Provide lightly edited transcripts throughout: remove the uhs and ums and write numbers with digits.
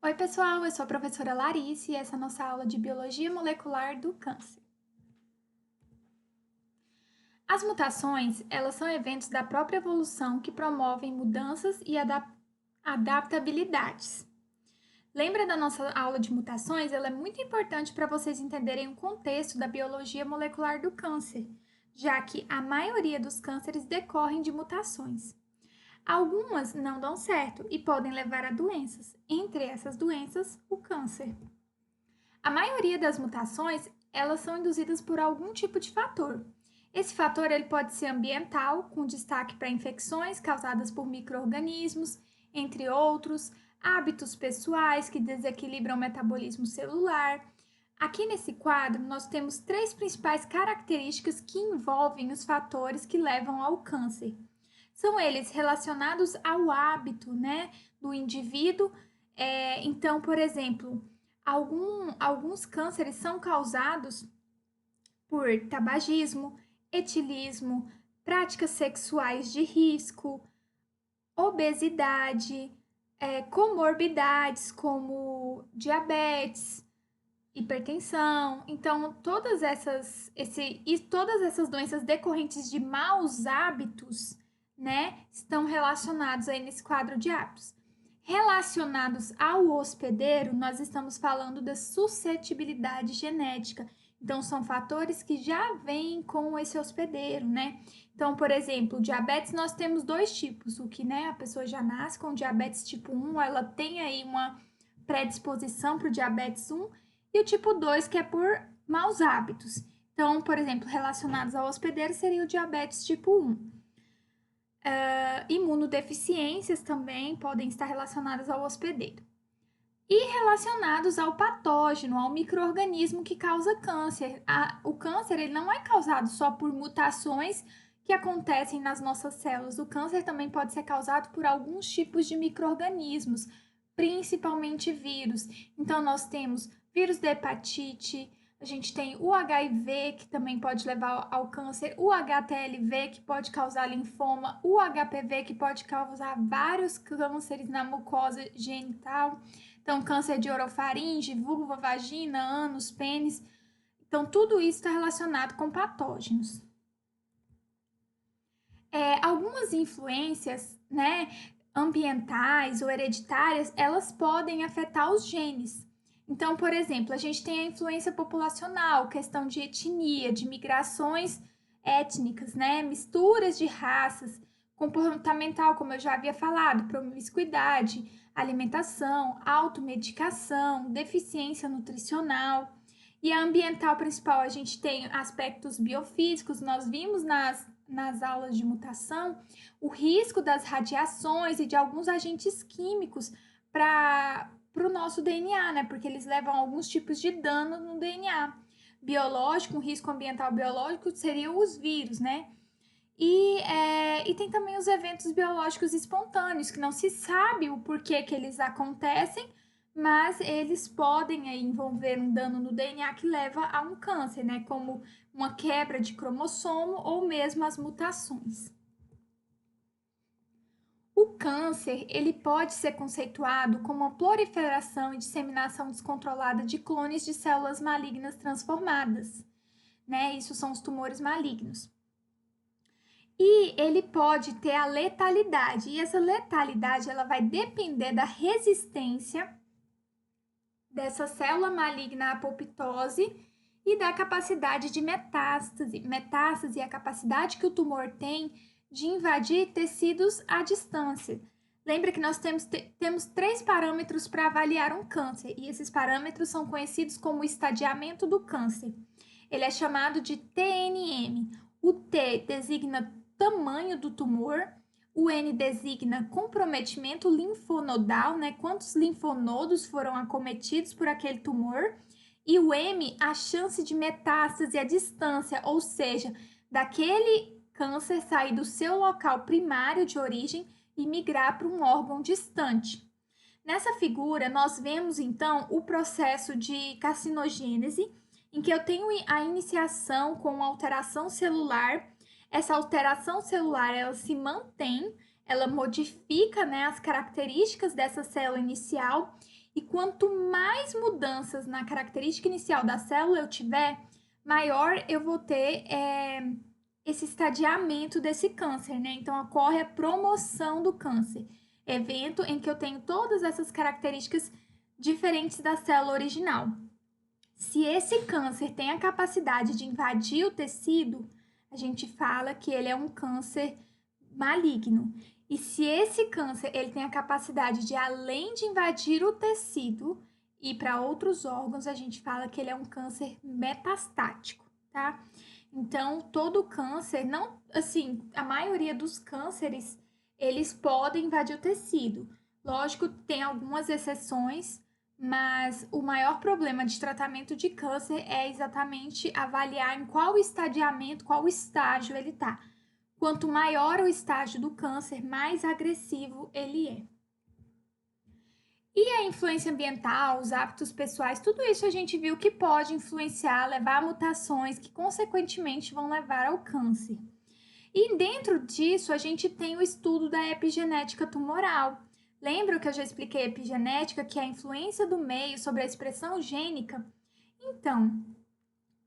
Oi, pessoal, eu sou a professora Larissa e essa é a nossa aula de Biologia Molecular do Câncer. As mutações, elas são eventos da própria evolução que promovem mudanças e adaptabilidades. Lembra da nossa aula de mutações? Ela é muito importante para vocês entenderem o contexto da biologia molecular do câncer, já que a maioria dos cânceres decorrem de mutações. Algumas não dão certo e podem levar a doenças, entre essas doenças, o câncer. A maioria das mutações, elas são induzidas por algum tipo de fator. Esse fator ele pode ser ambiental, com destaque para infecções causadas por micro-organismos, entre outros, hábitos pessoais que desequilibram o metabolismo celular. Aqui nesse quadro, nós temos três principais características que envolvem os fatores que levam ao câncer. São eles relacionados ao hábito, do indivíduo. Então, por exemplo, alguns cânceres são causados por tabagismo, etilismo, práticas sexuais de risco, obesidade, comorbidades como diabetes, hipertensão. Então, todas essas doenças decorrentes de maus hábitos, estão relacionados aí nesse quadro de hábitos. Relacionados ao hospedeiro, nós estamos falando da suscetibilidade genética. Então, são fatores que já vêm com esse hospedeiro, Então, por exemplo, diabetes, nós temos dois tipos. O que, a pessoa já nasce com diabetes tipo 1, ela tem aí uma predisposição para o diabetes 1, e o tipo 2, que é por maus hábitos. Então, por exemplo, relacionados ao hospedeiro, seria o diabetes tipo 1. Imunodeficiências também podem estar relacionadas ao hospedeiro. E relacionados ao patógeno, ao micro-organismo que causa câncer. O câncer ele não é causado só por mutações que acontecem nas nossas células. O câncer também pode ser causado por alguns tipos de micro-organismos, principalmente vírus. Então, nós temos vírus da hepatite, a gente tem o HIV, que também pode levar ao câncer, o HTLV, que pode causar linfoma, o HPV, que pode causar vários cânceres na mucosa genital. Então, câncer de orofaringe, vulva, vagina, ânus, pênis. Então, tudo isso está relacionado com patógenos. Algumas influências, ambientais ou hereditárias, elas podem afetar os genes. Então, por exemplo, a gente tem a influência populacional, questão de etnia, de migrações étnicas, misturas de raças, comportamental, como eu já havia falado, promiscuidade, alimentação, automedicação, deficiência nutricional. E a ambiental principal, a gente tem aspectos biofísicos, nós vimos nas aulas de mutação o risco das radiações e de alguns agentes químicos para o nosso DNA, porque eles levam a alguns tipos de dano no DNA. Biológico, um risco ambiental biológico seriam os vírus, E tem também os eventos biológicos espontâneos, que não se sabe o porquê que eles acontecem, mas eles podem envolver um dano no DNA que leva a um câncer, como uma quebra de cromossomo ou mesmo as mutações. O câncer, ele pode ser conceituado como uma proliferação e disseminação descontrolada de clones de células malignas transformadas, Isso são os tumores malignos. E ele pode ter a letalidade, e essa letalidade ela vai depender da resistência dessa célula maligna à apoptose e da capacidade de metástase. Metástase é a capacidade que o tumor tem de invadir tecidos à distância. Lembra que nós temos 3 parâmetros para avaliar um câncer, e esses parâmetros são conhecidos como estadiamento do câncer. Ele é chamado de TNM. O T designa tamanho do tumor, o N designa comprometimento linfonodal, quantos linfonodos foram acometidos por aquele tumor, e o M, a chance de metástase à distância, ou seja, daquele câncer sair do seu local primário de origem e migrar para um órgão distante. Nessa figura, nós vemos então o processo de carcinogênese, em que eu tenho a iniciação com alteração celular. Essa alteração celular, ela se mantém, ela modifica as características dessa célula inicial, E quanto mais mudanças na característica inicial da célula eu tiver, maior eu vou ter esse estadiamento desse câncer, né? Então, ocorre a promoção do câncer, evento em que eu tenho todas essas características diferentes da célula original. Se esse câncer tem a capacidade de invadir o tecido, a gente fala que ele é um câncer maligno. E se esse câncer ele tem a capacidade de, além de invadir o tecido, ir para outros órgãos, a gente fala que ele é um câncer metastático, tá? Então, todo câncer, não, assim, a maioria dos cânceres, eles podem invadir o tecido. Lógico, tem algumas exceções, mas o maior problema de tratamento de câncer é exatamente avaliar em qual estadiamento, qual estágio ele está. Quanto maior o estágio do câncer, mais agressivo ele é. E a influência ambiental, os hábitos pessoais, tudo isso a gente viu que pode influenciar, levar a mutações que, consequentemente, vão levar ao câncer. E dentro disso, a gente tem o estudo da epigenética tumoral. Lembra que eu já expliquei epigenética, que é a influência do meio sobre a expressão gênica? Então,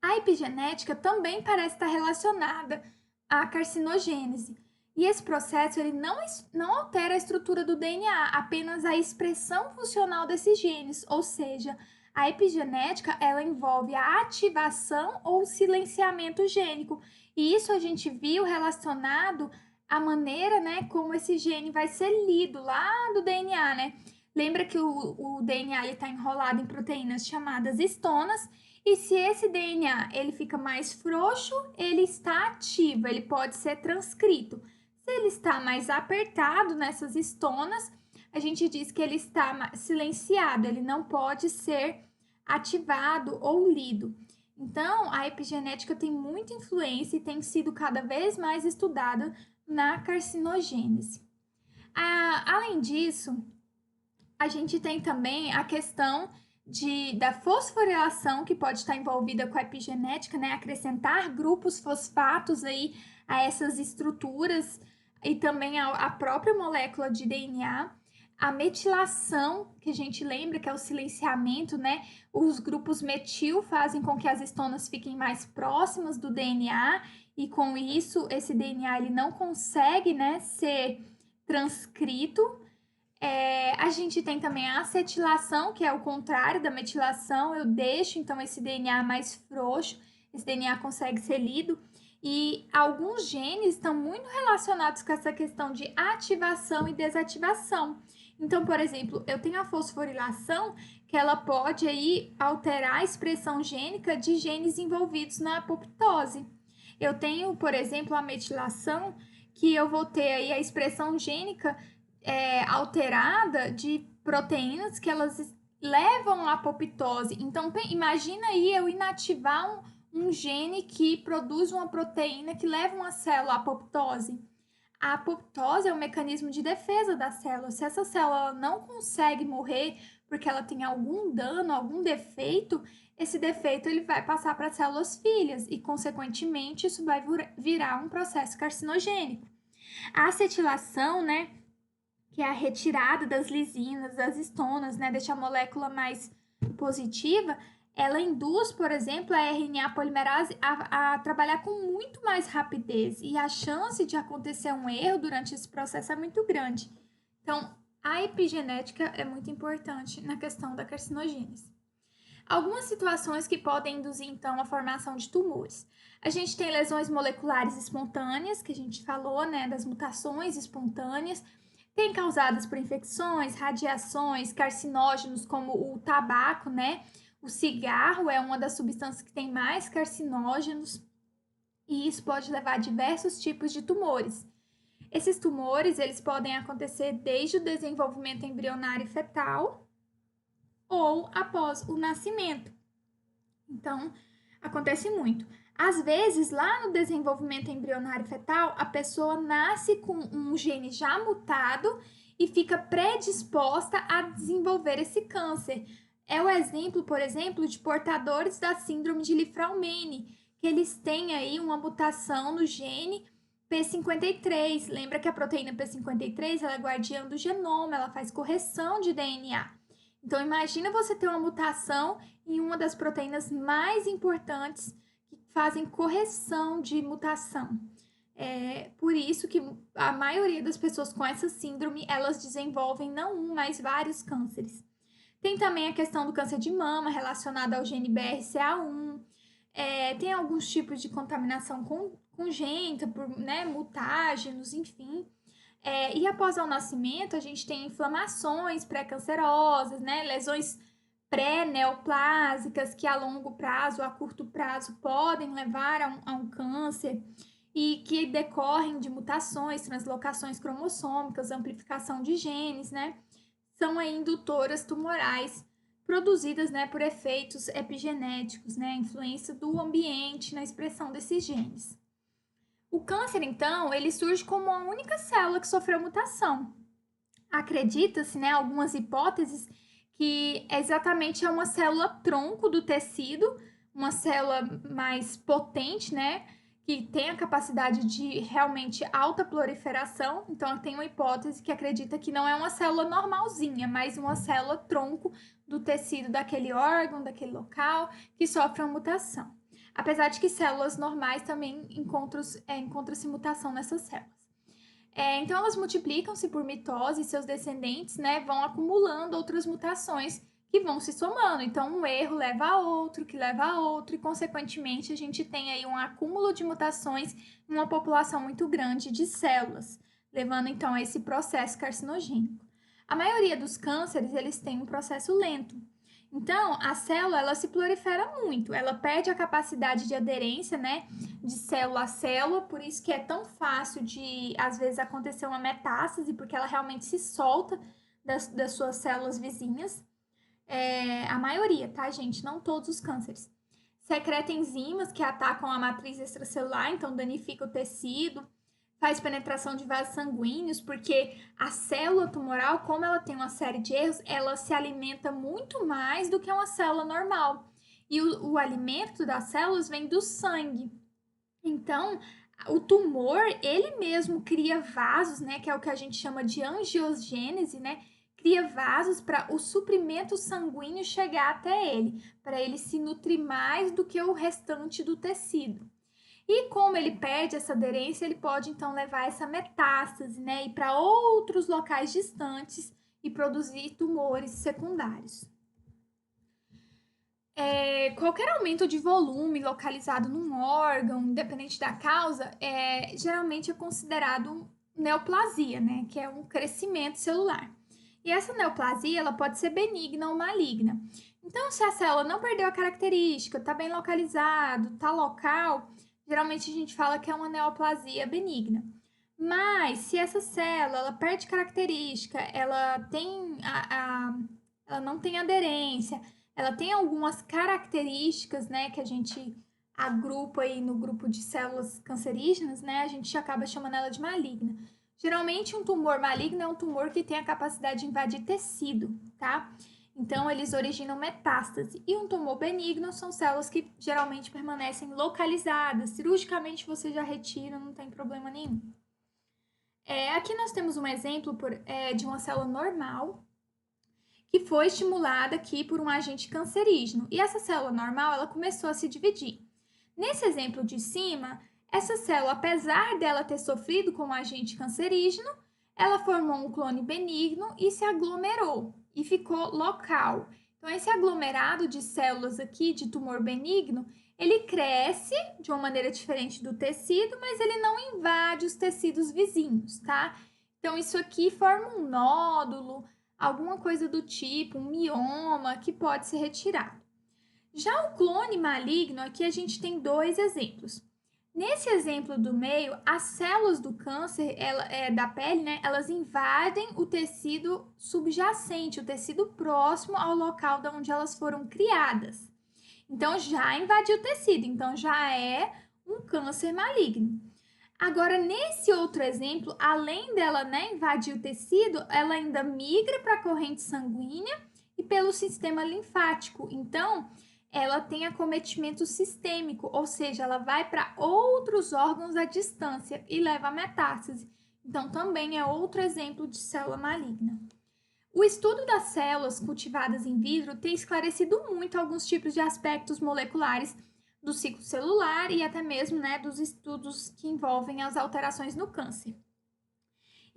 a epigenética também parece estar relacionada à carcinogênese. E esse processo ele não altera a estrutura do DNA, apenas a expressão funcional desses genes, ou seja, a epigenética ela envolve a ativação ou silenciamento gênico. E isso a gente viu relacionado à maneira, né, como esse gene vai ser lido lá do DNA, né? Lembra que o DNA está enrolado em proteínas chamadas histonas, e se esse DNA ele fica mais frouxo, ele está ativo, ele pode ser transcrito. Se ele está mais apertado nessas histonas, a gente diz que ele está silenciado, ele não pode ser ativado ou lido. Então, a epigenética tem muita influência e tem sido cada vez mais estudada na carcinogênese. Além disso, a gente tem também a questão da fosforilação, que pode estar envolvida com a epigenética, né? Acrescentar grupos fosfatos aí a essas estruturas e também a própria molécula de DNA. A metilação, que a gente lembra que é o silenciamento, né? Os grupos metil fazem com que as histonas fiquem mais próximas do DNA e com isso esse DNA ele não consegue, né, ser transcrito. A gente tem também a acetilação, que é o contrário da metilação. Eu deixo, então, esse DNA mais frouxo, esse DNA consegue ser lido. E alguns genes estão muito relacionados com essa questão de ativação e desativação. Então, por exemplo, eu tenho a fosforilação, que ela pode aí alterar a expressão gênica de genes envolvidos na apoptose. Eu tenho, por exemplo, a metilação, que eu vou ter aí a expressão gênica alterada de proteínas que elas levam à apoptose. Então, imagina aí eu inativar um gene que produz uma proteína que leva uma célula à apoptose. A apoptose é um mecanismo de defesa da célula. Se essa célula não consegue morrer porque ela tem algum dano, algum defeito, esse defeito ele vai passar para as células filhas e, consequentemente, isso vai virar um processo carcinogênico. A acetilação, né, que é a retirada das lisinas, das histonas, né, deixa a molécula mais positiva, ela induz, por exemplo, a RNA polimerase a trabalhar com muito mais rapidez e a chance de acontecer um erro durante esse processo é muito grande. Então, a epigenética é muito importante na questão da carcinogênese. Algumas situações que podem induzir, então, a formação de tumores. A gente tem lesões moleculares espontâneas, que a gente falou, né, das mutações espontâneas, tem causadas por infecções, radiações, carcinógenos como o tabaco, né? O cigarro é uma das substâncias que tem mais carcinógenos e isso pode levar a diversos tipos de tumores. Esses tumores, eles podem acontecer desde o desenvolvimento embrionário e fetal ou após o nascimento. Então, acontece muito. Às vezes, lá no desenvolvimento embrionário fetal, a pessoa nasce com um gene já mutado e fica predisposta a desenvolver esse câncer. É o exemplo, por exemplo, de portadores da síndrome de Li-Fraumeni, que eles têm aí uma mutação no gene P53. Lembra que a proteína P53 ela é guardiã do genoma, ela faz correção de DNA. Então, imagina você ter uma mutação em uma das proteínas mais importantes que fazem correção de mutação. É por isso que a maioria das pessoas com essa síndrome, elas desenvolvem não um, mas vários cânceres. Tem também a questão do câncer de mama relacionado ao gene BRCA1. Tem alguns tipos de contaminação congênita por, né, mutágenos, enfim. E após o nascimento, a gente tem inflamações pré-cancerosas, né, lesões pré-neoplásicas que a longo prazo, a curto prazo, podem levar a um câncer e que decorrem de mutações, translocações cromossômicas, amplificação de genes, né? São aí indutoras tumorais produzidas, né, por efeitos epigenéticos, né, influência do ambiente na expressão desses genes. O câncer, então, ele surge como a única célula que sofreu mutação. Acredita-se, né, algumas hipóteses, que exatamente é uma célula tronco do tecido, uma célula mais potente, né, que tem a capacidade de realmente alta proliferação. Então, tem uma hipótese que acredita que não é uma célula normalzinha, mas uma célula tronco do tecido daquele órgão, daquele local, que sofre uma mutação. Apesar de que células normais também encontra-se mutação nessas células. Então, elas multiplicam-se por mitose e seus descendentes, né, vão acumulando outras mutações que vão se somando. Então, um erro leva a outro, que leva a outro, e, consequentemente, a gente tem aí um acúmulo de mutações em uma população muito grande de células, levando, então, a esse processo carcinogênico. A maioria dos cânceres, eles têm um processo lento. Então, a célula, ela se prolifera muito, ela perde a capacidade de aderência, né, de célula a célula, por isso que é tão fácil de, às vezes, acontecer uma metástase, porque ela realmente se solta das suas células vizinhas. A maioria, tá, gente? Não todos os cânceres. Secreta enzimas que atacam a matriz extracelular, então danifica o tecido, faz penetração de vasos sanguíneos, porque a célula tumoral, como ela tem uma série de erros, ela se alimenta muito mais do que uma célula normal. E o alimento das células vem do sangue. Então, o tumor, ele mesmo cria vasos, né, que é o que a gente chama de angiogênese, né? Cria vasos para o suprimento sanguíneo chegar até ele, para ele se nutrir mais do que o restante do tecido. E como ele perde essa aderência, ele pode então levar essa metástase, né, ir para outros locais distantes e produzir tumores secundários. Qualquer aumento de volume localizado num órgão, independente da causa, geralmente é considerado neoplasia, né, que é um crescimento celular. E essa neoplasia, ela pode ser benigna ou maligna. Então, se a célula não perdeu a característica, está bem localizado, está local, geralmente a gente fala que é uma neoplasia benigna. Mas se essa célula ela perde característica, ela tem ela não tem aderência, ela tem algumas características, né, que a gente agrupa aí no grupo de células cancerígenas, né, a gente acaba chamando ela de maligna. Geralmente um tumor maligno é um tumor que tem a capacidade de invadir tecido, tá? Então, eles originam metástase. E um tumor benigno são células que geralmente permanecem localizadas. Cirurgicamente você já retira, não tem problema nenhum. Aqui nós temos um exemplo de uma célula normal que foi estimulada aqui por um agente cancerígeno. E essa célula normal, ela começou a se dividir. Nesse exemplo de cima, essa célula, apesar dela ter sofrido com um agente cancerígeno, ela formou um clone benigno e se aglomerou e ficou local. Então, esse aglomerado de células aqui de tumor benigno, ele cresce de uma maneira diferente do tecido, mas ele não invade os tecidos vizinhos, tá? Então, isso aqui forma um nódulo, alguma coisa do tipo, um mioma que pode ser retirado. Já o clone maligno, aqui a gente tem dois exemplos. Nesse exemplo do meio, as células do câncer da pele, né, elas invadem o tecido subjacente, o tecido próximo ao local de onde elas foram criadas. Então, já invadiu o tecido, então já é um câncer maligno. Agora, nesse outro exemplo, além dela, né, invadir o tecido, ela ainda migra para a corrente sanguínea e pelo sistema linfático. Então, ela tem acometimento sistêmico, ou seja, ela vai para outros órgãos à distância e leva a metástase. Então, também é outro exemplo de célula maligna. O estudo das células cultivadas in vitro tem esclarecido muito alguns tipos de aspectos moleculares do ciclo celular e até mesmo, né, dos estudos que envolvem as alterações no câncer.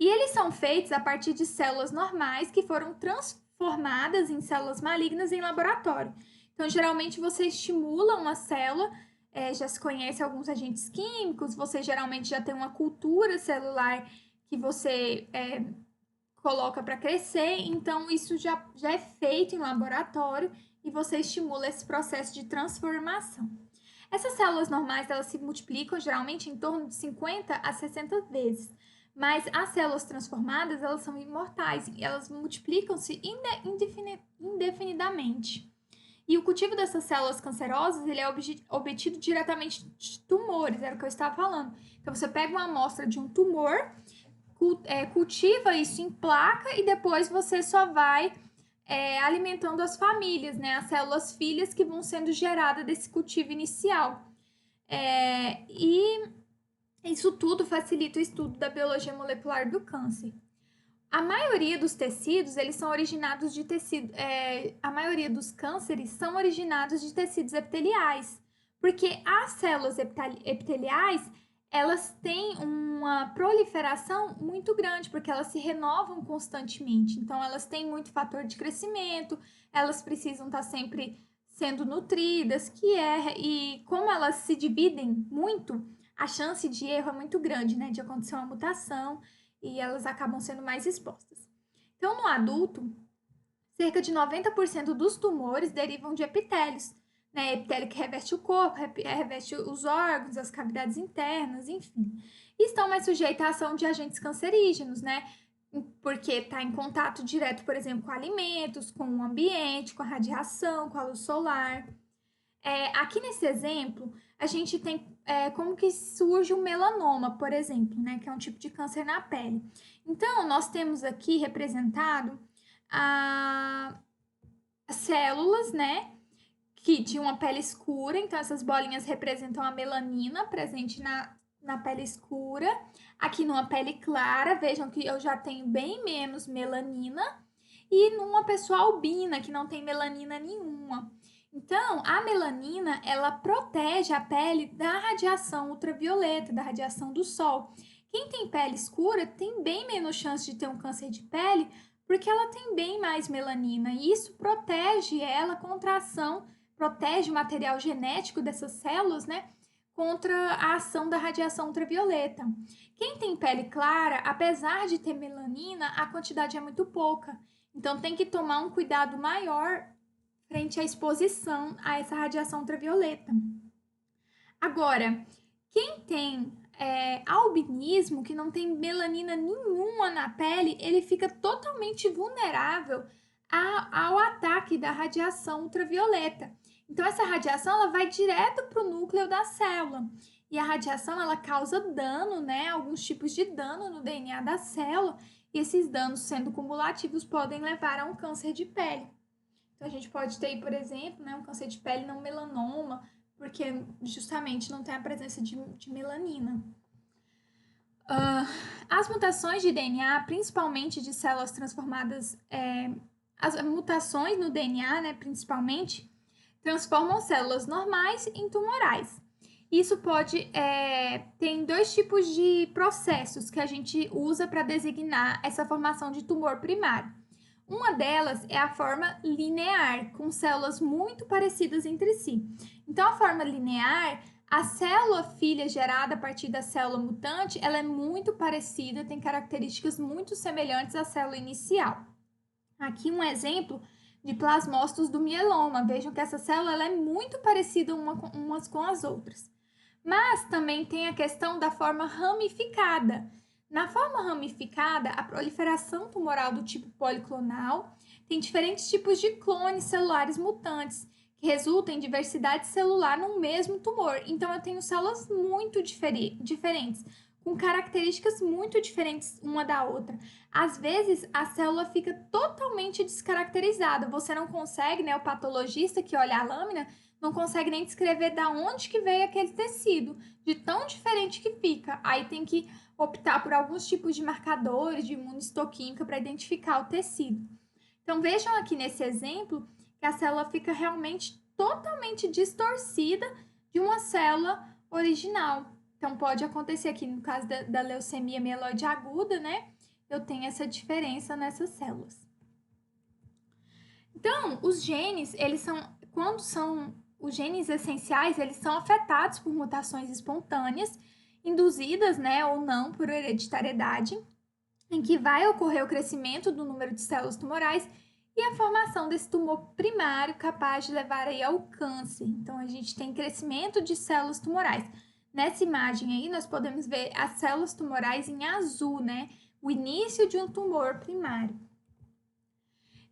E eles são feitos a partir de células normais que foram transformadas em células malignas em laboratório. Então, geralmente, você estimula uma célula, já se conhece alguns agentes químicos, você geralmente já tem uma cultura celular que você coloca para crescer, então isso já é feito em laboratório e você estimula esse processo de transformação. Essas células normais, elas se multiplicam geralmente em torno de 50 a 60 vezes, mas as células transformadas, elas são imortais e elas multiplicam-se indefinidamente. E o cultivo dessas células cancerosas, ele é obtido diretamente de tumores, era o que eu estava falando. Então, você pega uma amostra de um tumor, cultiva isso em placa e depois você só vai alimentando as famílias, né? As células filhas que vão sendo geradas desse cultivo inicial. E isso tudo facilita o estudo da biologia molecular do câncer. A maioria dos tecidos, eles são originados de tecido. A maioria dos cânceres são originados de tecidos epiteliais, porque as células epiteliais, elas têm uma proliferação muito grande, porque elas se renovam constantemente. Então, elas têm muito fator de crescimento, elas precisam estar sempre sendo nutridas, e como elas se dividem muito, a chance de erro é muito grande, né? De acontecer uma mutação e elas acabam sendo mais expostas. Então, no adulto, cerca de 90% dos tumores derivam de epitélios, né? Epitélio que reveste o corpo, reveste os órgãos, as cavidades internas, enfim. E estão mais sujeitos à ação de agentes cancerígenos, né? Porque está em contato direto, por exemplo, com alimentos, com o ambiente, com a radiação, com a luz solar. Aqui nesse exemplo, a gente tem como que surge o melanoma, por exemplo, né, que é um tipo de câncer na pele. Então, nós temos aqui representado as células, né, que de uma pele escura. Então, essas bolinhas representam a melanina presente na pele escura. Aqui numa pele clara, vejam que eu já tenho bem menos melanina. E numa pessoa albina, que não tem melanina nenhuma. Então, a melanina, ela protege a pele da radiação ultravioleta, da radiação do sol. Quem tem pele escura tem bem menos chance de ter um câncer de pele, porque ela tem bem mais melanina. E isso protege ela contra a ação, protege o material genético dessas células, né? Contra a ação da radiação ultravioleta. Quem tem pele clara, apesar de ter melanina, a quantidade é muito pouca. Então, tem que tomar um cuidado maior frente à exposição a essa radiação ultravioleta. Agora, quem tem albinismo, que não tem melanina nenhuma na pele, ele fica totalmente vulnerável ao ataque da radiação ultravioleta. Então, essa radiação ela vai direto para o núcleo da célula. E a radiação ela causa dano, né? Alguns tipos de dano no DNA da célula. E esses danos, sendo cumulativos, podem levar a um câncer de pele. Então, a gente pode ter, por exemplo, né, um câncer de pele não melanoma, porque justamente não tem a presença de melanina. As mutações de DNA, principalmente de células transformadas, as mutações no DNA, né, principalmente, transformam células normais em tumorais. Isso pode tem dois tipos de processos que a gente usa para designar essa formação de tumor primário. Uma delas é a forma linear, com células muito parecidas entre si. Então, a forma linear, a célula filha gerada a partir da célula mutante, ela é muito parecida, tem características muito semelhantes à célula inicial. Aqui um exemplo de plasmócitos do mieloma. Vejam que essa célula ela é muito parecida umas com as outras. Mas também tem a questão da forma ramificada. Na forma ramificada, a proliferação tumoral do tipo policlonal tem diferentes tipos de clones celulares mutantes, que resultam em diversidade celular no mesmo tumor. Então, eu tenho células muito diferentes, com características muito diferentes uma da outra. Às vezes, a célula fica totalmente descaracterizada. Você não consegue, né, o patologista que olha a lâmina, não consegue nem descrever da onde que veio aquele tecido, de tão diferente que fica. Aí tem que optar por alguns tipos de marcadores de imunohistoquímica para identificar o tecido. Então, vejam aqui nesse exemplo que a célula fica realmente totalmente distorcida de uma célula original. Então, pode acontecer aqui no caso da leucemia mieloide aguda, né? Eu tenho essa diferença nessas células. Então, os genes, quando são os genes essenciais, eles são afetados por mutações espontâneas, induzidas, né, ou não por hereditariedade, em que vai ocorrer o crescimento do número de células tumorais e a formação desse tumor primário capaz de levar aí ao câncer. Então, a gente tem crescimento de células tumorais. Nessa imagem aí, nós podemos ver as células tumorais em azul, né? O início de um tumor primário.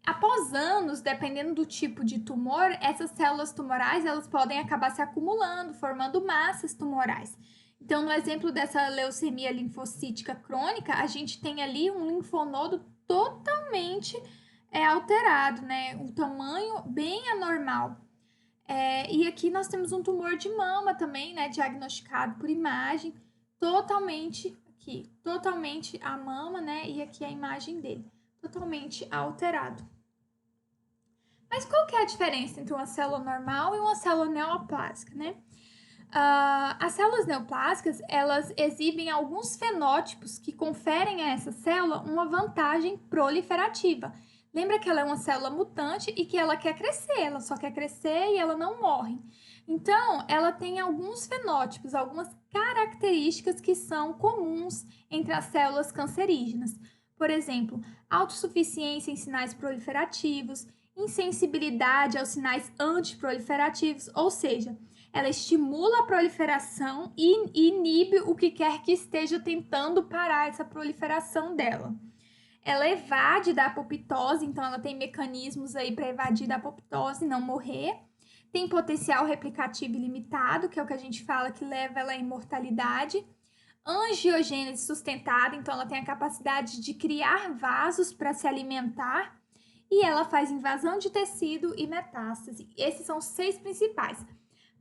Após anos, dependendo do tipo de tumor, essas células tumorais elas podem acabar se acumulando, formando massas tumorais. Então, no exemplo dessa leucemia linfocítica crônica, a gente tem ali um linfonodo totalmente alterado, né? Um tamanho bem anormal. E aqui nós temos um tumor de mama também, né? Diagnosticado por imagem, totalmente a mama, né? E aqui a imagem dele, totalmente alterado. Mas qual que é a diferença entre uma célula normal e uma célula neoplásica, né? As células neoplásicas, elas exibem alguns fenótipos que conferem a essa célula uma vantagem proliferativa. Lembra que ela é uma célula mutante e que ela quer crescer, ela só quer crescer e ela não morre. Então, ela tem alguns fenótipos, algumas características que são comuns entre as células cancerígenas. Por exemplo, autossuficiência em sinais proliferativos, insensibilidade aos sinais antiproliferativos, ou seja, ela estimula a proliferação e inibe o que quer que esteja tentando parar essa proliferação dela. Ela evade da apoptose, então ela tem mecanismos aí para evadir da apoptose e não morrer. Tem potencial replicativo ilimitado, que é o que a gente fala que leva ela à imortalidade. Angiogênese sustentada, então ela tem a capacidade de criar vasos para se alimentar. E ela faz invasão de tecido e metástase. Esses são os 6 principais.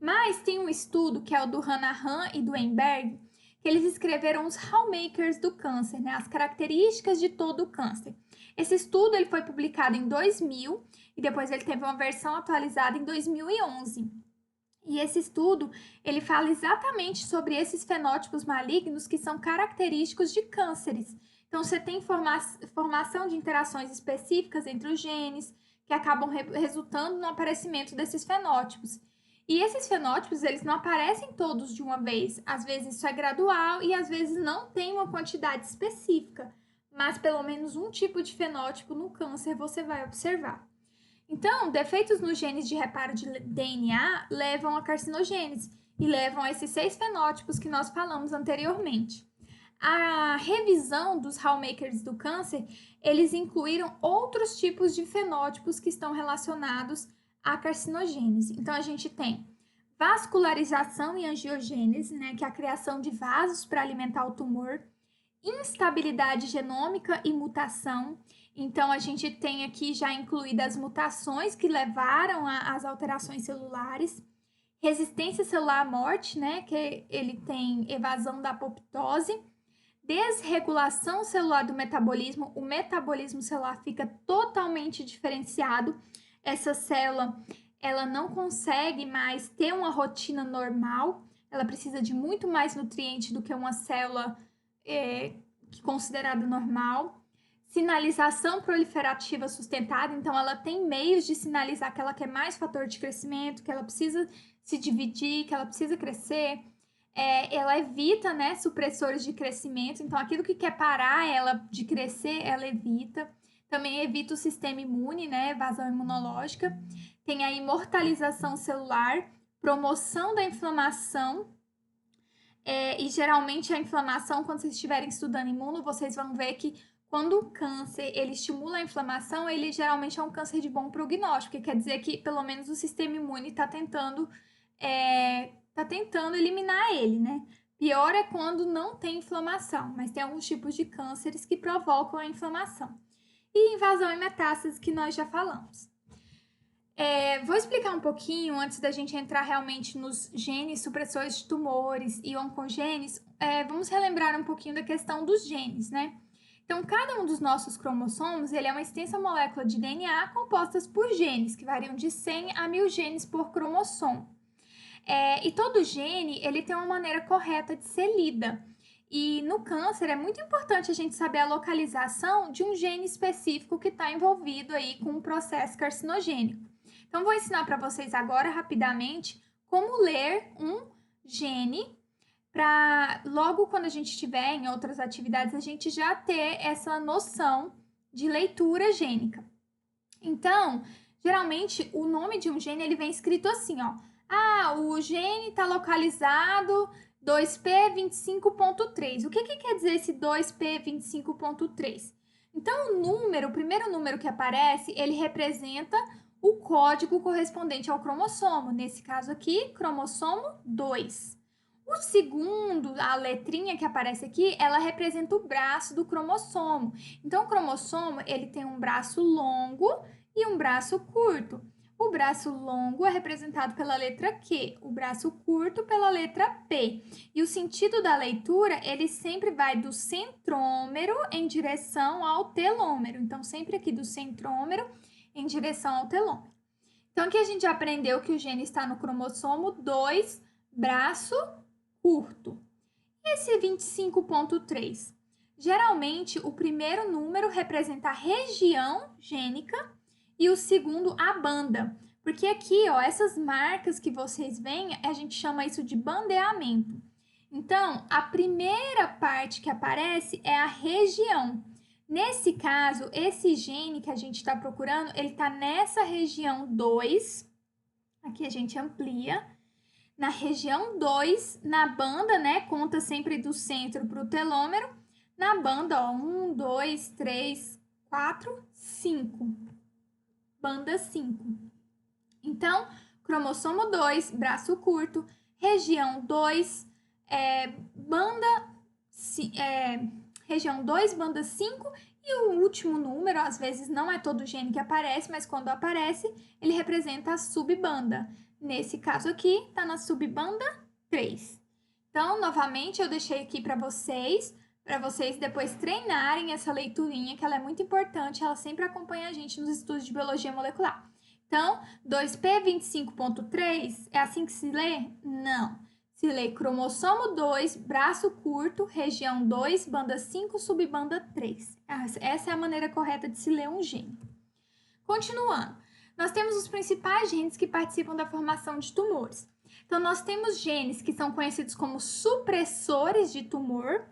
Mas tem um estudo, que é o do Hanahan e do Weinberg, que eles escreveram os hallmarks do câncer, né? As características de todo o câncer. Esse estudo ele foi publicado em 2000 e depois ele teve uma versão atualizada em 2011. E esse estudo, ele fala exatamente sobre esses fenótipos malignos que são característicos de cânceres. Então, você tem formação de interações específicas entre os genes, que acabam resultando no aparecimento desses fenótipos. E esses fenótipos, eles não aparecem todos de uma vez. Às vezes isso é gradual e às vezes não tem uma quantidade específica. Mas pelo menos um tipo de fenótipo no câncer você vai observar. Então, defeitos nos genes de reparo de DNA levam a carcinogênese e levam a esses 6 fenótipos que nós falamos anteriormente. A revisão dos hallmarks do câncer, eles incluíram outros tipos de fenótipos que estão relacionados à carcinogênese. Então, a gente tem vascularização e angiogênese, né, que é a criação de vasos para alimentar o tumor, instabilidade genômica e mutação. Então, a gente tem aqui já incluídas as mutações que levaram às alterações celulares, resistência celular à morte, né, que ele tem evasão da apoptose, desregulação celular do metabolismo, o metabolismo celular fica totalmente diferenciado. Essa célula, ela não consegue mais ter uma rotina normal, ela precisa de muito mais nutriente do que uma célula considerada normal. Sinalização proliferativa sustentada, então ela tem meios de sinalizar que ela quer mais fator de crescimento, que ela precisa se dividir, que ela precisa crescer. Ela evita, né, supressores de crescimento, então aquilo que quer parar ela de crescer, ela evita. Também evita o sistema imune, né, evasão imunológica. Tem a imortalização celular, promoção da inflamação. E geralmente a inflamação, quando vocês estiverem estudando imuno, vocês vão ver que quando o câncer ele estimula a inflamação, ele geralmente é um câncer de bom prognóstico, que quer dizer que pelo menos o sistema imune está tentando eliminar ele, né? Pior é quando não tem inflamação, mas tem alguns tipos de cânceres que provocam a inflamação. E invasão e metástase, que nós já falamos. Vou explicar um pouquinho, antes da gente entrar realmente nos genes supressores de tumores e oncogenes, vamos relembrar um pouquinho da questão dos genes, né? Então, cada um dos nossos cromossomos, ele é uma extensa molécula de DNA compostas por genes, que variam de 100 a 1000 genes por cromossomo. E todo gene, ele tem uma maneira correta de ser lida. E no câncer é muito importante a gente saber a localização de um gene específico que está envolvido aí com um processo carcinogênico. Então, vou ensinar para vocês agora, rapidamente, como ler um gene para logo quando a gente estiver em outras atividades, a gente já ter essa noção de leitura gênica. Então, geralmente, o nome de um gene, ele vem escrito assim, ó. O gene está localizado 2p25.3. O que quer dizer esse 2p25.3? Então, o primeiro número que aparece, ele representa o código correspondente ao cromossomo. Nesse caso aqui, cromossomo 2. O segundo, a letrinha que aparece aqui, ela representa o braço do cromossomo. Então, o cromossomo, ele tem um braço longo e um braço curto. O braço longo é representado pela letra Q, o braço curto pela letra P. E o sentido da leitura, ele sempre vai do centrômero em direção ao telômero. Então, sempre aqui do centrômero em direção ao telômero. Então, aqui a gente aprendeu que o gene está no cromossomo 2, braço curto. E esse 25.3? Geralmente, o primeiro número representa a região gênica e o segundo a banda. Porque aqui, ó, essas marcas que vocês veem, a gente chama isso de bandeamento. Então, a primeira parte que aparece é a região. Nesse caso, esse gene que a gente está procurando, ele está nessa região 2. Aqui a gente amplia. Na região 2, na banda, né? Conta sempre do centro para o telômero. Na banda, ó, 1, 2, 3, 4, 5. Banda 5. Então, cromossomo 2, braço curto, região 2, região 2, banda 5, e o último número, às vezes não é todo gene que aparece, mas quando aparece, ele representa a subbanda. Nesse caso aqui, está na subbanda 3. Então, novamente, eu deixei aqui para vocês depois treinarem essa leiturinha, que ela é muito importante, ela sempre acompanha a gente nos estudos de biologia molecular. Então, 2p25.3 é assim que se lê? Não. Se lê cromossomo 2, braço curto, região 2, banda 5, subbanda 3. Essa é a maneira correta de se ler um gene. Continuando, nós temos os principais genes que participam da formação de tumores. Então, nós temos genes que são conhecidos como supressores de tumor.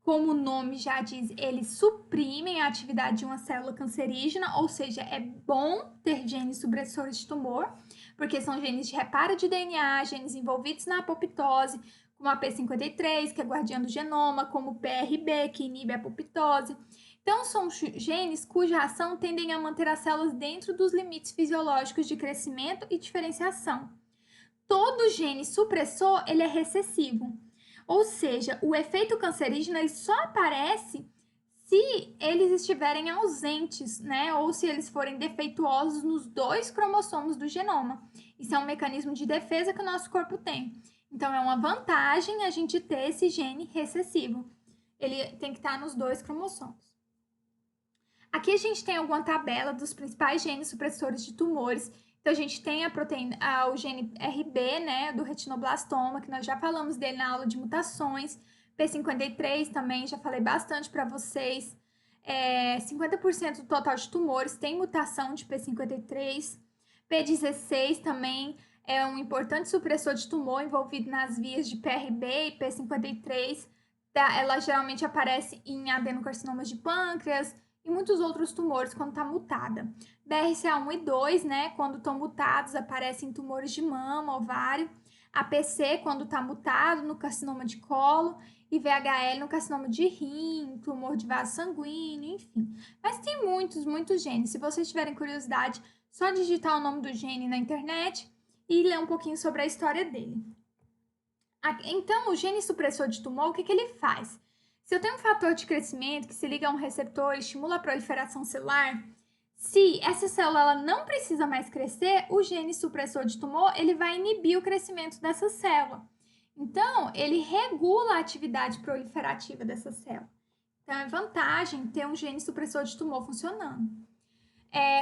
Como o nome já diz, eles suprimem a atividade de uma célula cancerígena, ou seja, é bom ter genes supressores de tumor, porque são genes de reparo de DNA, genes envolvidos na apoptose, como a P53, que é guardiã do genoma, como o PRB, que inibe a apoptose. Então, são genes cuja ação tendem a manter as células dentro dos limites fisiológicos de crescimento e diferenciação. Todo gene supressor, ele é recessivo. Ou seja, o efeito cancerígeno ele só aparece se eles estiverem ausentes, né? Ou se eles forem defeituosos nos 2 cromossomos do genoma. Isso é um mecanismo de defesa que o nosso corpo tem. Então, é uma vantagem a gente ter esse gene recessivo. Ele tem que estar nos 2 cromossomos. Aqui a gente tem alguma tabela dos principais genes supressores de tumores. Então, a gente tem o gene RB, né, do retinoblastoma, que nós já falamos dele na aula de mutações. P53 também, já falei bastante para vocês. 50% do total de tumores tem mutação de P53. P16 também é um importante supressor de tumor envolvido nas vias de PRB e P53. Ela geralmente aparece em adenocarcinomas de pâncreas e muitos outros tumores quando está mutada. BRCA1 e 2, né, quando estão mutados, aparecem em tumores de mama, ovário. APC, quando está mutado, no carcinoma de colo. E VHL no carcinoma de rim, tumor de vaso sanguíneo, enfim. Mas tem muitos genes. Se vocês tiverem curiosidade, só digitar o nome do gene na internet e ler um pouquinho sobre a história dele. Então, o gene supressor de tumor, o que ele faz? Se eu tenho um fator de crescimento que se liga a um receptor e estimula a proliferação celular, se essa célula ela não precisa mais crescer, o gene supressor de tumor ele vai inibir o crescimento dessa célula. Então, ele regula a atividade proliferativa dessa célula. Então, é vantagem ter um gene supressor de tumor funcionando.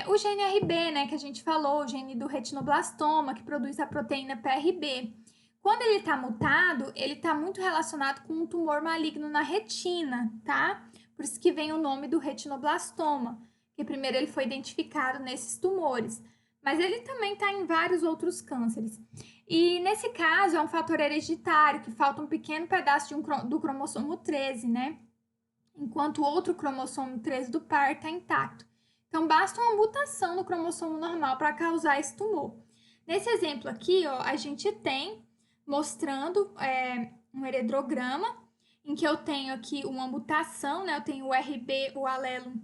O gene RB, né, que a gente falou, o gene do retinoblastoma, que produz a proteína PRB. Quando ele está mutado, ele está muito relacionado com um tumor maligno na retina, tá? Por isso que vem o nome do retinoblastoma, que primeiro ele foi identificado nesses tumores. Mas ele também está em vários outros cânceres. E nesse caso, é um fator hereditário, que falta um pequeno pedaço do cromossomo 13, né? Enquanto o outro cromossomo 13 do par está intacto. Então, basta uma mutação no cromossomo normal para causar esse tumor. Nesse exemplo aqui, ó, a gente tem mostrando um heredograma, em que eu tenho aqui uma mutação, né? Eu tenho o RB, o alelo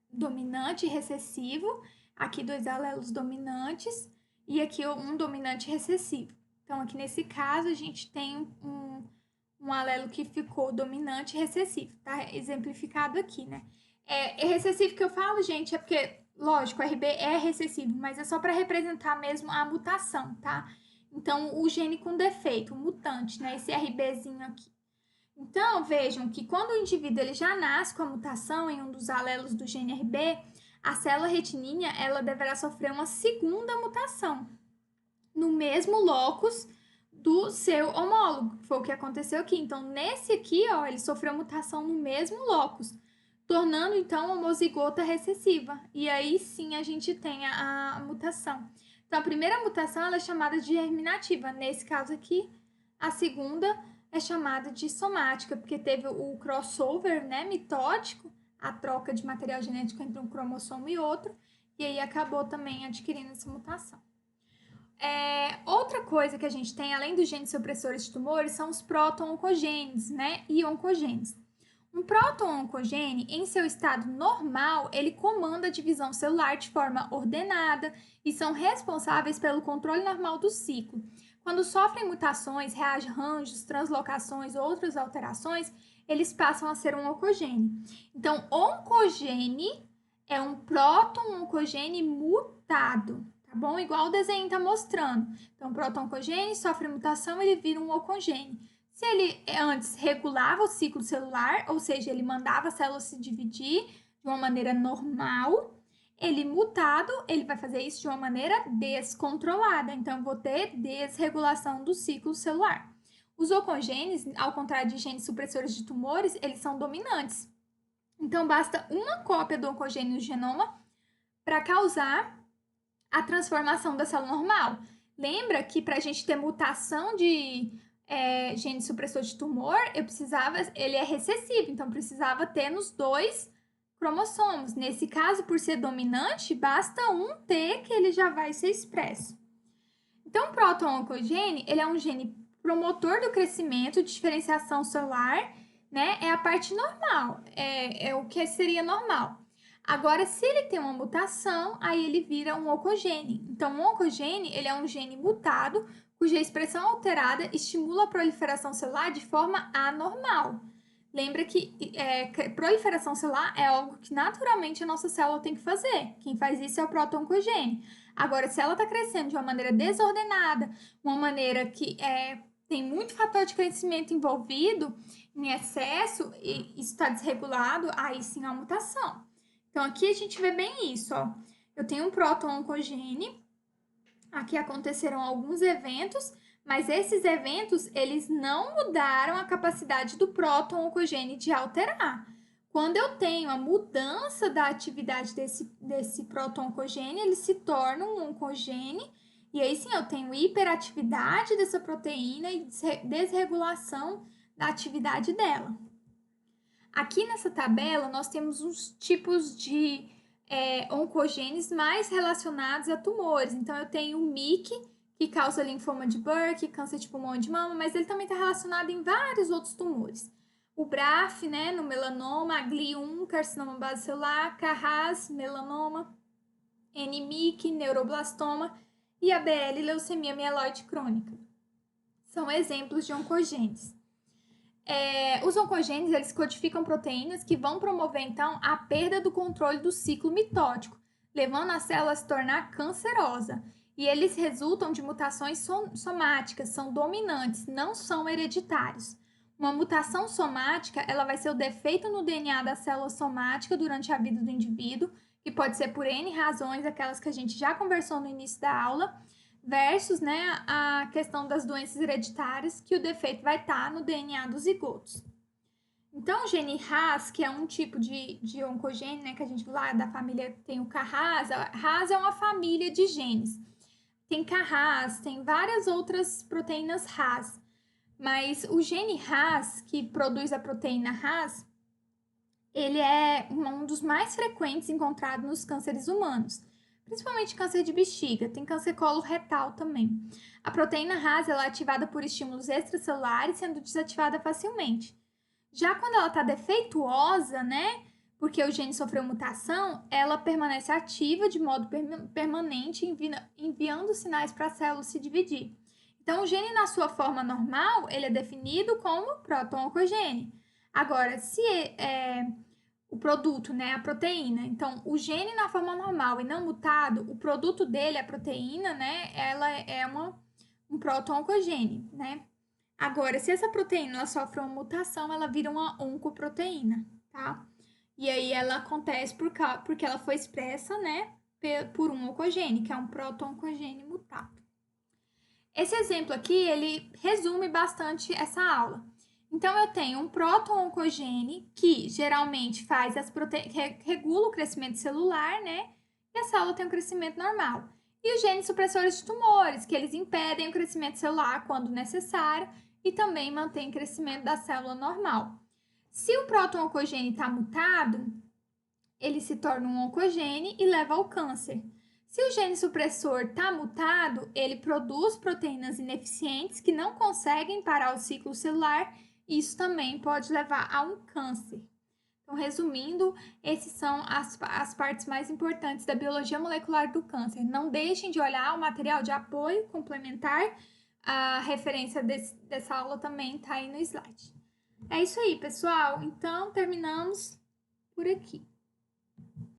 dominante e recessivo, aqui 2 alelos dominantes e aqui um dominante recessivo. Então, aqui nesse caso, a gente tem um alelo que ficou dominante e recessivo, tá? Exemplificado aqui, né? É recessivo que eu falo, gente, é porque, lógico, o RB é recessivo, mas é só para representar mesmo a mutação, tá? Então, o gene com defeito, o mutante, né? Esse RBzinho aqui. Então, vejam que quando o indivíduo ele já nasce com a mutação em um dos alelos do gene RB, a célula retininha ela deverá sofrer uma segunda mutação no mesmo locus do seu homólogo, que foi o que aconteceu aqui. Então, nesse aqui, ó, ele sofreu mutação no mesmo locus, tornando então a homozigota recessiva. E aí sim a gente tem a mutação. Então, a primeira mutação ela é chamada de germinativa. Nesse caso aqui, a segunda é chamada de somática, porque teve o crossover, né, mitótico, a troca de material genético entre um cromossomo e outro, e aí acabou também adquirindo essa mutação. Outra coisa que a gente tem, além dos genes supressores de tumores, são os proto-oncogenes, né, e oncogenes. Um proto-oncogene, em seu estado normal, ele comanda a divisão celular de forma ordenada e são responsáveis pelo controle normal do ciclo. Quando sofrem mutações, rearranjos, translocações ou outras alterações, eles passam a ser um oncogene. Então, oncogene é um proto-oncogene mutado, tá bom? Igual o desenho está mostrando. Então, o proto-oncogene sofre mutação, ele vira um oncogene. Se ele antes regulava o ciclo celular, ou seja, ele mandava a célula se dividir de uma maneira normal, ele mutado, ele vai fazer isso de uma maneira descontrolada. Então, eu vou ter desregulação do ciclo celular. Os oncogenes, ao contrário de genes supressores de tumores, eles são dominantes. Então, basta uma cópia do oncogênio no genoma para causar a transformação da célula normal. Lembra que para a gente ter mutação de gene supressor de tumor, ele é recessivo, então precisava ter nos 2 cromossomos. Nesse caso, por ser dominante, basta um ter que ele já vai ser expresso. Então, o proto-oncogene, ele é um gene promotor do crescimento, diferenciação celular, né? É a parte normal, é o que seria normal. Agora, se ele tem uma mutação, aí ele vira um oncogene. Então, o oncogene, ele é um gene mutado, cuja expressão alterada estimula a proliferação celular de forma anormal. Lembra que proliferação celular é algo que naturalmente a nossa célula tem que fazer. Quem faz isso é o proto-oncogene. Agora, se ela está crescendo de uma maneira desordenada, uma maneira que tem muito fator de crescimento envolvido, em excesso, e isso está desregulado, aí sim é uma mutação. Então, aqui a gente vê bem isso, ó. Eu tenho um proto-oncogene, aqui aconteceram alguns eventos, mas esses eventos, eles não mudaram a capacidade do proto-oncogene de alterar. Quando eu tenho a mudança da atividade desse proto-oncogene, ele se torna um oncogene, e aí sim eu tenho hiperatividade dessa proteína e desregulação da atividade dela. Aqui nessa tabela, nós temos os tipos de oncogenes mais relacionados a tumores. Então, eu tenho o MYC, que causa linfoma de Burkitt, câncer de pulmão e de mama, mas ele também está relacionado em vários outros tumores. O BRAF, né, no melanoma, a GLI1, carcinoma basocelular, CARRAS, melanoma, NMYC, neuroblastoma e a BL, leucemia mieloide crônica. São exemplos de oncogenes. Os oncogenes, eles codificam proteínas que vão promover, então, a perda do controle do ciclo mitótico, levando a célula a se tornar cancerosa. E eles resultam de mutações somáticas, são dominantes, não são hereditários. Uma mutação somática, ela vai ser o defeito no DNA da célula somática durante a vida do indivíduo, que pode ser por N razões, aquelas que a gente já conversou no início da aula, versus, né, a questão das doenças hereditárias, que o defeito vai estar no DNA dos zigotos. Então, o gene Ras, que é um tipo de oncogene, né, que a gente viu lá da família, tem o Carras. Ras é uma família de genes. Tem Carras, tem várias outras proteínas Ras. Mas o gene Ras, que produz a proteína Ras, ele é um dos mais frequentes encontrados nos cânceres humanos, principalmente câncer de bexiga, tem câncer coloretal também. A proteína Ras ela é ativada por estímulos extracelulares, sendo desativada facilmente. Já quando ela está defeituosa, né, porque o gene sofreu mutação, ela permanece ativa de modo permanente, enviando sinais para a célula se dividir. Então, o gene na sua forma normal, ele é definido como proto-oncogene. Agora, se o produto, né, a proteína, então, o gene na forma normal e não mutado, o produto dele, a proteína, né, ela é um proto-oncogene, né? Agora, se essa proteína ela sofre uma mutação, ela vira uma oncoproteína, tá? E aí ela acontece porque ela foi expressa, né, por um oncogene, que é um proto-oncogene mutado. Esse exemplo aqui, ele resume bastante essa aula. Então, eu tenho um proto-oncogene que geralmente faz regula o crescimento celular, né? E a célula tem um crescimento normal. E os genes supressores de tumores, que eles impedem o crescimento celular quando necessário e também mantém o crescimento da célula normal. Se o proto-oncogene está mutado, ele se torna um oncogene e leva ao câncer. Se o gene supressor está mutado, ele produz proteínas ineficientes que não conseguem parar o ciclo celular e isso também pode levar a um câncer. Então, resumindo, essas são as partes mais importantes da biologia molecular do câncer. Não deixem de olhar o material de apoio complementar. A referência dessa aula também está aí no slide. É isso aí, pessoal. Então, terminamos por aqui.